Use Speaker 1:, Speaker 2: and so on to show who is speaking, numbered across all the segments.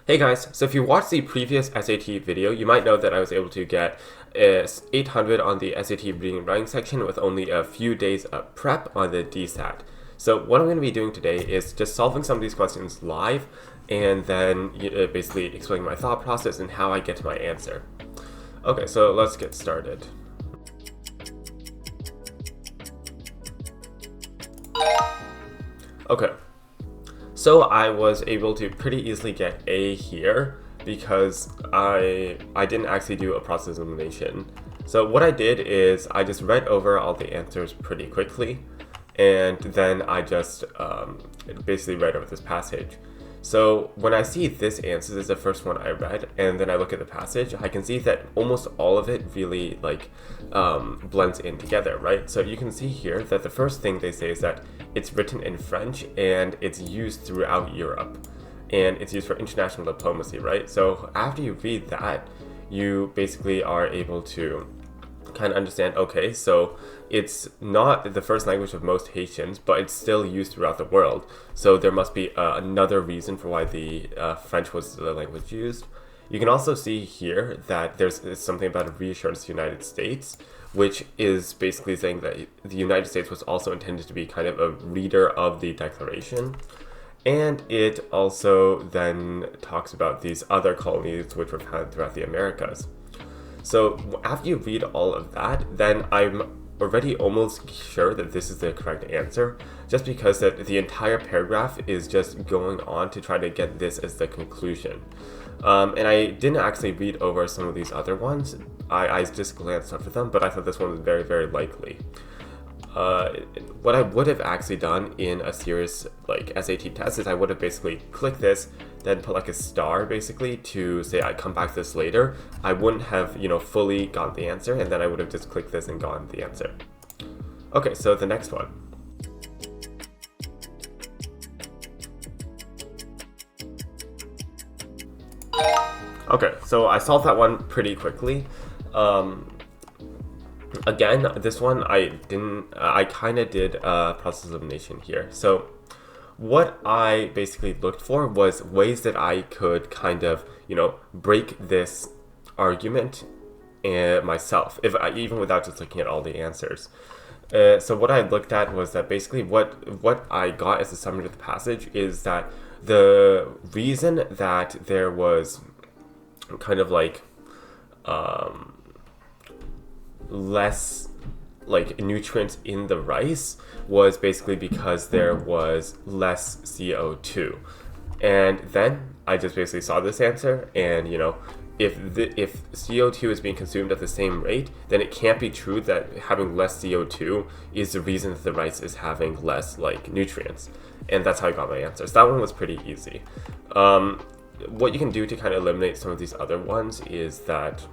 Speaker 1: Hey guys, so if you watched the previous SAT video, you might know that I was able to get 800 on the SAT reading and writing section with only a few days of prep on the DSAT. So what I'm going to be doing today is just solving some of these questions live and then basically explaining my thought process and how I get to my answer. Okay, so let's get started. Okay. So I was able to pretty easily get A here because I didn't actually do a process elimination. So what I did is I just read over all the answers pretty quickly, and then I just basically read over this passage. So when I see this answer, this is the first one I read, and then I look at the passage, I can see that almost all of it really blends in together, right? So you can see here that the first thing they say is that it's written in French and it's used throughout Europe, and it's used for international diplomacy, right? So after you read that, you basically are able to kind of understand, okay, so it's not the first language of most Haitians, but it's still used throughout the world. So there must be another reason for why the French was the language used. You can also see here that there's something about a reassurance to the United States, which is basically saying that the United States was also intended to be kind of a reader of the Declaration. And it also then talks about these other colonies which were found throughout the Americas. So after you read all of that, then I'm already almost sure that this is the correct answer, just because that the entire paragraph is just going on to try to get this as the conclusion. And I didn't actually read over some of these other ones. I just glanced over them, but I thought this one was very, very likely. What I would have actually done in a serious SAT test is I would have basically clicked this, then put a star basically to say I come back to this later. I wouldn't have fully gotten the answer, and then I would have just clicked this and gotten the answer. Okay, so the next one. Okay, so I solved that one pretty quickly. Again, this one I kind of did a process elimination here. So what I basically looked for was ways that I could kind of, break this argument myself, even without just looking at all the answers. So what I looked at was that basically what I got as a summary of the passage is that the reason that there was kind of less nutrients in the rice was basically because there was less CO2. And then I just basically saw this answer, and if CO2 is being consumed at the same rate, then it can't be true that having less CO2 is the reason that the rice is having less nutrients. And that's how I got my answer. So that one was pretty easy. What you can do to kind of eliminate some of these other ones is that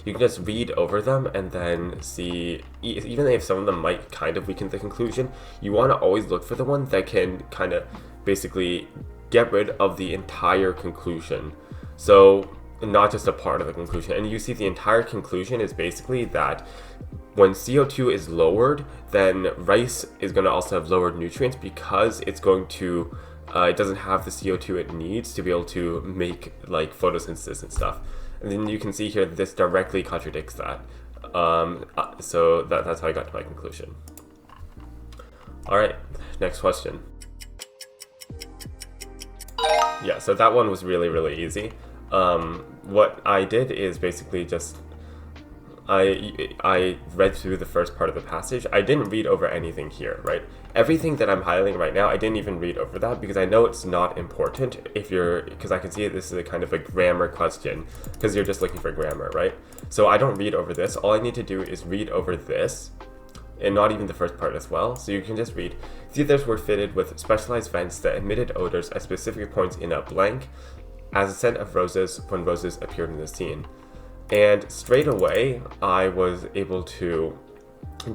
Speaker 1: you can just read over them and then see, even if some of them might kind of weaken the conclusion, you want to always look for the one that can kind of basically get rid of the entire conclusion. So not just a part of the conclusion. And you see the entire conclusion is basically that when CO2 is lowered, then rice is going to also have lowered nutrients because it's going to it doesn't have the CO2 it needs to be able to make photosynthesis and stuff. And then you can see here that this directly contradicts that. So that's how I got to my conclusion. All right, next question. Yeah, so that one was really, really easy. What I did is basically just I read through the first part of the passage. I didn't read over anything here, right? Everything that I'm highlighting right now, I didn't even read over that because I know it's not important because I can see this is a kind of a grammar question because you're just looking for grammar, right? So I don't read over this. All I need to do is read over this, and not even the first part as well. So you can just read, theaters were fitted with specialized vents that emitted odors at specific points in a blank as a scent of roses when roses appeared in the scene. And straight away, I was able to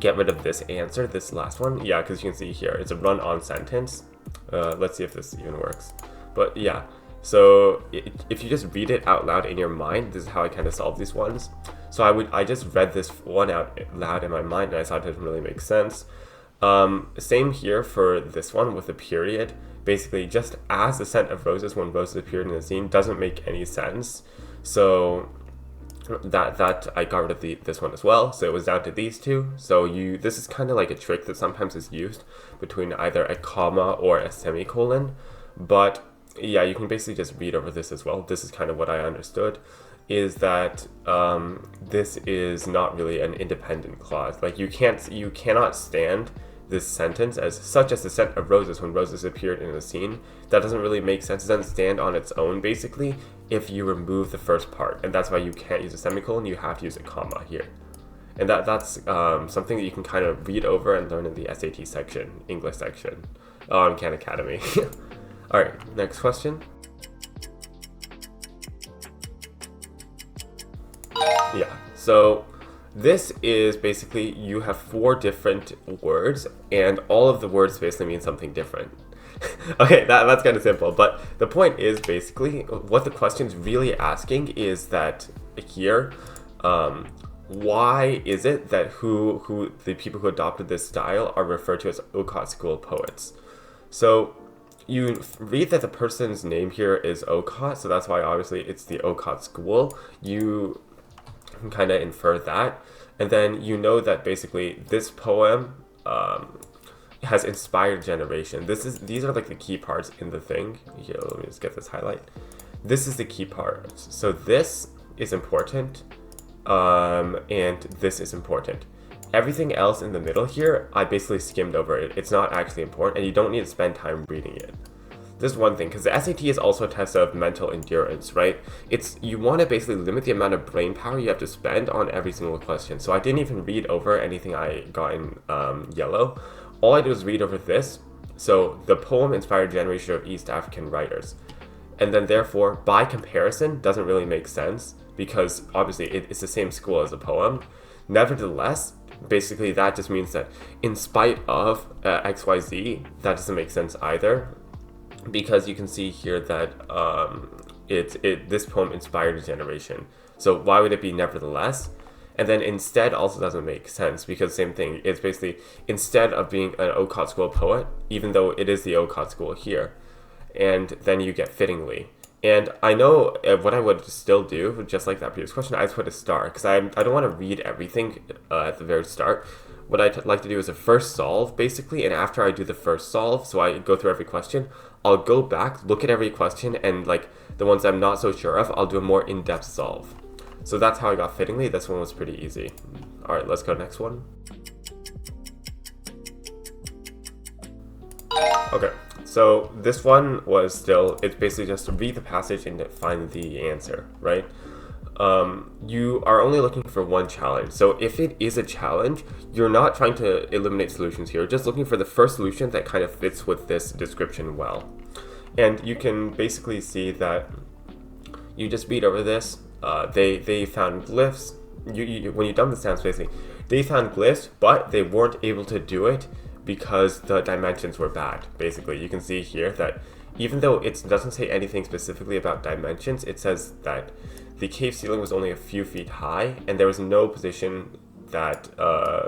Speaker 1: get rid of this answer, this last one. Yeah, because you can see here, it's a run-on sentence. Let's see if this even works. But yeah, so if you just read it out loud in your mind, this is how I kind of solve these ones. So I just read this one out loud in my mind, and I thought it didn't really make sense. Same here for this one with the period. basically just as the scent of roses when roses appeared in the scene doesn't make any sense. So that I got rid of this one as well. So it was down to these two. So this is kind of like a trick that sometimes is used between either a comma or a semicolon. But yeah, you can basically just read over this as well. This is kind of what I understood, is that this is not really an independent clause. Like you cannot stand this sentence as such as the scent of roses when roses appeared in the scene. That doesn't really make sense. It doesn't stand on its own basically if you remove the first part, and that's why you can't use a semicolon. You have to use a comma here, and that's something that you can kind of read over and learn in the SAT section, English section, on Khan Academy. All right, next question. Yeah, so this is basically you have 4 different words, and all of the words basically mean something different. Okay, that's kind of simple, but the point is basically what the question's really asking is that here, why is it that who the people who adopted this style are referred to as Okot School poets? So you read that the person's name here is Okot, so that's why obviously it's the Okot School. You can kind of infer that, and then you know that basically this poem has inspired generation. These are like the key parts in the thing. Here, let me just get this highlight. This is the key part. So this is important, and this is important. Everything else in the middle here, I basically skimmed over it. It's not actually important, and you don't need to spend time reading it. This is one thing, because the SAT is also a test of mental endurance, right? You want to basically limit the amount of brain power you have to spend on every single question. So I didn't even read over anything I got in yellow. All I did was read over this. So the poem inspired generation of East African writers. And then therefore, by comparison, doesn't really make sense because obviously it's the same school as the poem. Nevertheless, basically that just means that in spite of XYZ, that doesn't make sense either. Because you can see here that this poem inspired a generation. So why would it be nevertheless? And then instead also doesn't make sense because same thing. It's basically instead of being an Okot School poet, even though it is the Okot School here, and then you get fittingly. And I know what I would still do, just like that previous question, I just put a star because I don't want to read everything at the very start. What I'd like to do is a first solve basically, and after I do the first solve, so I go through every question, I'll go back, look at every question, and like the ones I'm not so sure of, I'll do a more in-depth solve. So that's how I got fittingly. This one was pretty easy. All right, let's go next one. Okay, so this one was still, it's basically just to read the passage and find the answer, right? You are only looking for one challenge. So if it is a challenge, you're not trying to eliminate solutions here, just looking for the first solution that kind of fits with this description well. And you can basically see that you just read over this. They found glyphs. When you dump the stamps, basically, they found glyphs, but they weren't able to do it because the dimensions were bad. Basically, you can see here that even though it doesn't say anything specifically about dimensions, it says that the cave ceiling was only a few feet high, and there was no position that,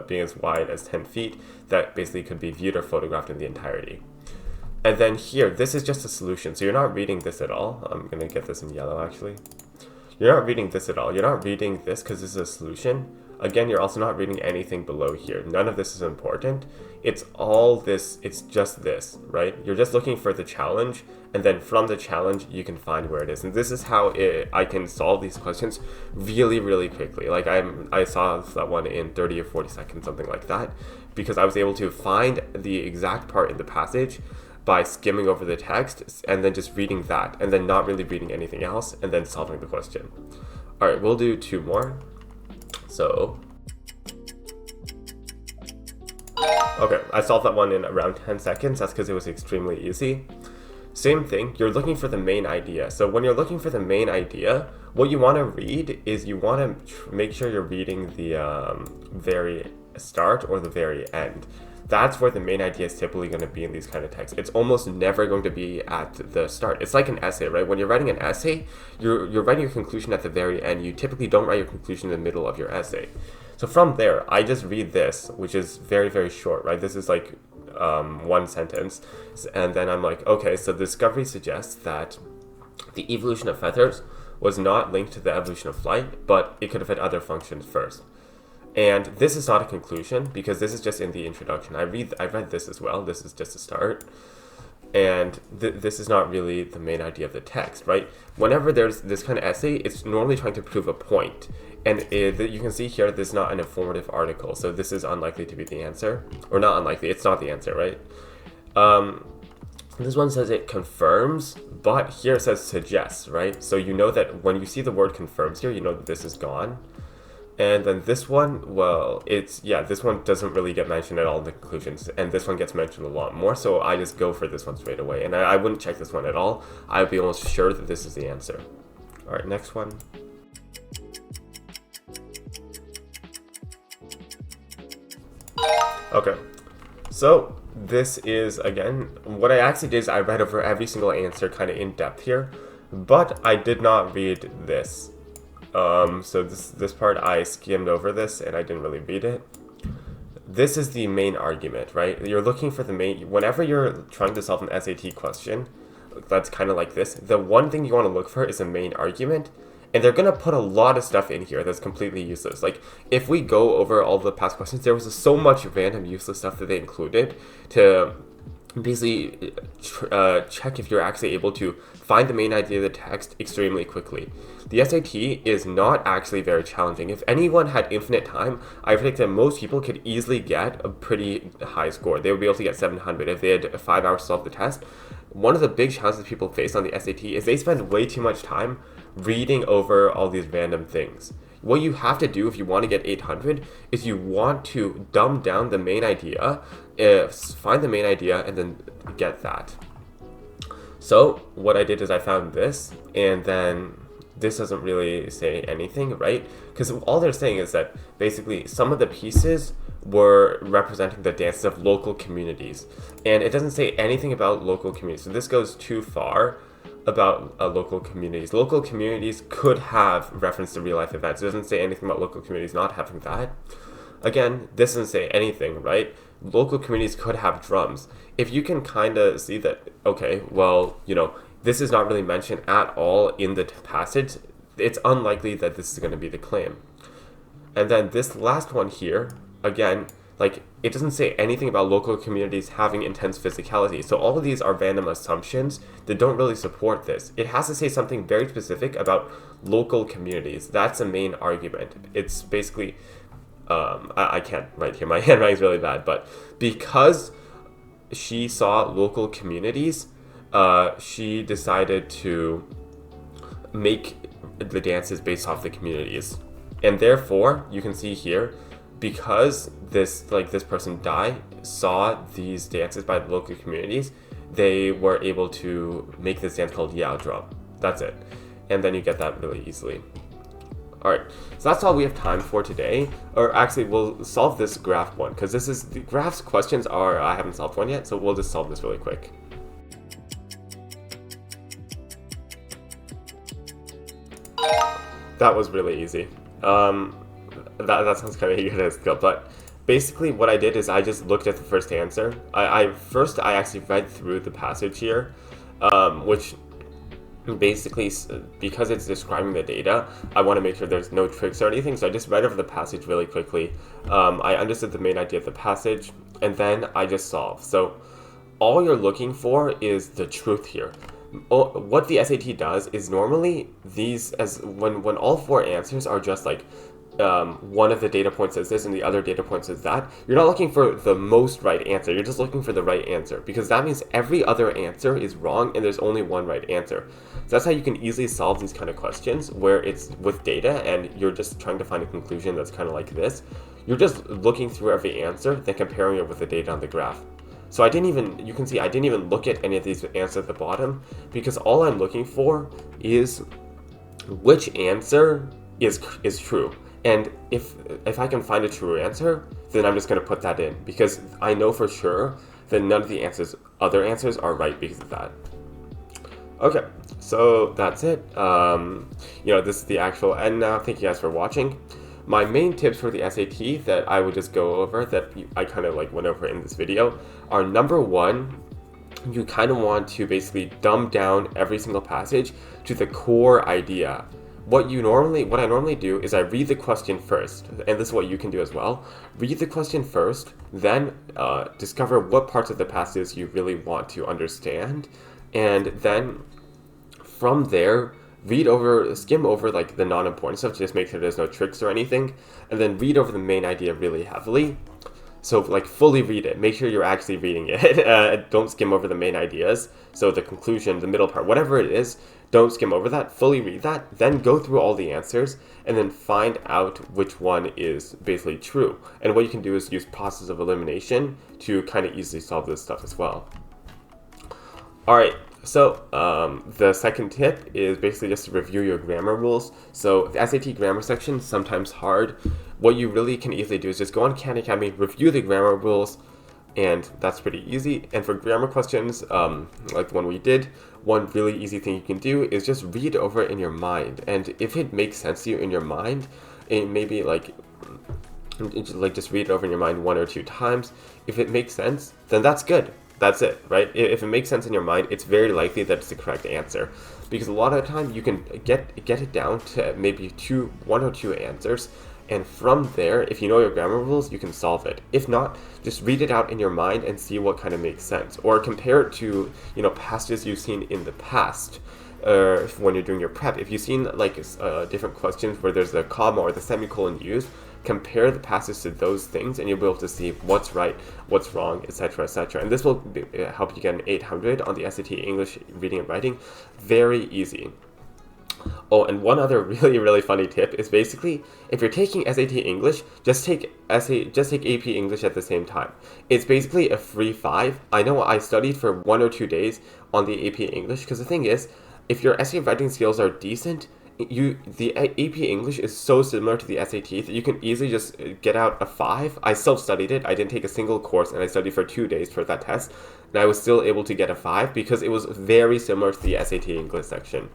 Speaker 1: being as wide as 10 feet, that basically could be viewed or photographed in the entirety. And then here, this is just a solution, so you're not reading this at all. I'm going to get this in yellow, actually. You're not reading this at all. You're not reading this because this is a solution. Again, you're also not reading anything below here. None of this is important. It's all this, it's just this, right? You're just looking for the challenge, and then from the challenge, you can find where it is. And this is how I can solve these questions really, really quickly. Like I solved that one in 30 or 40 seconds, something like that, because I was able to find the exact part in the passage by skimming over the text and then just reading that and then not really reading anything else and then solving the question. All right, we'll do 2 more. So, okay, I solved that one in around 10 seconds. That's because it was extremely easy. Same thing, you're looking for the main idea. So when you're looking for the main idea, what you want to read is you want to make sure you're reading the very start or the very end. That's where the main idea is typically going to be in these kind of texts. It's almost never going to be at the start. It's like an essay, right? When you're writing an essay, you're writing your conclusion at the very end. You typically don't write your conclusion in the middle of your essay. So from there, I just read this, which is very, very short, right? This is like one sentence. And then I'm like, okay, so the discovery suggests that the evolution of feathers was not linked to the evolution of flight, but it could have had other functions first. And this is not a conclusion because this is just in the introduction. I read this as well. This is just a start. And this is not really the main idea of the text, right? Whenever there's this kind of essay, it's normally trying to prove a point. And you can see here, this is not an informative article. So this is unlikely to be the answer. Or not unlikely, it's not the answer, right? This one says it confirms, but here it says suggests, right? So you know that when you see the word confirms here, you know that this is gone. And then this one, well, this one doesn't really get mentioned at all in the conclusions, and this one gets mentioned a lot more, so I just go for this one straight away, and I wouldn't check this one at all. I would be almost sure that this is the answer. All right, next one. Okay, so this is, again, what I actually did is I read over every single answer kind of in depth here, but I did not read this. So this part, I skimmed over this and I didn't really read it. This is the main argument, right? You're looking for the main, whenever you're trying to solve an SAT question, that's kind of like this. The one thing you want to look for is a main argument, and they're going to put a lot of stuff in here that's completely useless. Like, if we go over all the past questions, there was so much random useless stuff that they included to basically check if you're actually able to find the main idea of the text extremely quickly. The SAT is not actually very challenging. If anyone had infinite time, I predict that most people could easily get a pretty high score. They would be able to get 700 if they had 5 hours to solve the test. One of the big challenges people face on the SAT is they spend way too much time reading over all these random things. What you have to do if you want to get 800 is you want to dumb down the main idea, find the main idea, and then get that. So what I did is I found this, and then this doesn't really say anything, right? Because all they're saying is that basically some of the pieces were representing the dances of local communities, and it doesn't say anything about local communities. So this goes too far about local communities. Local communities could have reference to real life events. It doesn't say anything about local communities not having that. Again, this doesn't say anything, right? Local communities could have drums. If you can kind of see that, okay, well, you know, this is not really mentioned at all in the passage, it's unlikely that this is going to be the claim. And then this last one here, again, like, it doesn't say anything about local communities having intense physicality. So all of these are random assumptions that don't really support this. It has to say something very specific about local communities. That's the main argument. It's basically, I can't write here. My handwriting is really bad. But because she saw local communities, she decided to make the dances based off the communities. And therefore, you can see here, because this person Dai saw these dances by the local communities, they were able to make this dance called Yao Drum. That's it. And then you get that really easily. Alright, so that's all we have time for today. Or actually, we'll solve this graph one, because this is, the graphs questions are, I haven't solved one yet, so we'll just solve this really quick. That was really easy. That sounds kind of egotistical, but basically what I did is I just looked at the first answer. I actually read through the passage here, which basically, because it's describing the data, I want to make sure there's no tricks or anything, so I just read over the passage really quickly. I understood the main idea of the passage, and then I just solved. So all you're looking for is the truth here. What the SAT does is normally these, when all four answers are just like, one of the data points says this and the other data point says that, you're not looking for the most right answer, you're just looking for the right answer, because that means every other answer is wrong and there's only one right answer. So that's how you can easily solve these kind of questions where it's with data and you're just trying to find a conclusion that's kind of like this. You're just looking through every answer, then comparing it with the data on the graph. So you can see I didn't even look at any of these answers at the bottom, because all I'm looking for is which answer is true. And if I can find a true answer, then I'm just going to put that in, because I know for sure that none of the other answers are right because of that. Okay, so that's it. This is the actual end now. Thank you guys for watching. My main tips for the SAT that I would just go over, that I kind of like went over in this video, are number one, you kind of want to basically dumb down every single passage to the core idea. What I normally do is I read the question first, and this is what you can do as well. Read the question first, then discover what parts of the passage you really want to understand, and then from there, skim over like the non-important stuff, just make sure there's no tricks or anything, and then read over the main idea really heavily. So like fully read it. Make sure you're actually reading it. Don't skim over the main ideas. So the conclusion, the middle part, whatever it is, don't skim over that. Fully read that. Then go through all the answers and then find out which one is basically true. And what you can do is use process of elimination to kind of easily solve this stuff as well. All right. So the second tip is basically just to review your grammar rules. So the SAT grammar section is sometimes hard. What you really can easily do is just go on Khan Academy, review the grammar rules, and that's pretty easy. And for grammar questions, like the one we did, one really easy thing you can do is just read over it in your mind. And if it makes sense to you in your mind, it maybe like just read it over in your mind 1 or 2 times. If it makes sense, then that's good. That's it, right? If it makes sense in your mind, it's very likely that it's the correct answer. Because a lot of the time you can get it down to maybe 1 or 2 answers, and from there, if you know your grammar rules, you can solve it. If not, just read it out in your mind and see what kind of makes sense, or compare it to passages you've seen in the past. When you're doing your prep, if you've seen like different questions where there's a comma or the semicolon used, compare the passages to those things and you'll be able to see what's right, what's wrong, etc., etc. And this will help you get an 800 on the SAT English reading and writing. Very easy. Oh, and one other really funny tip is basically, if you're taking SAT English, just take AP English at the same time. It's basically a free 5. I know I studied for 1 or 2 days on the AP English, because the thing is, if your SAT writing skills are decent, the AP English is so similar to the SAT that you can easily just get out a 5. I self-studied it. I didn't take a single course, and I studied for 2 days for that test, and I was still able to get a 5 because it was very similar to the SAT English section.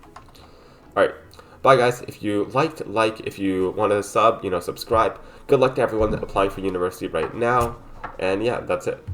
Speaker 1: Alright, bye guys. If you liked, if you want to subscribe. Good luck to everyone applying for university right now, and yeah, that's it.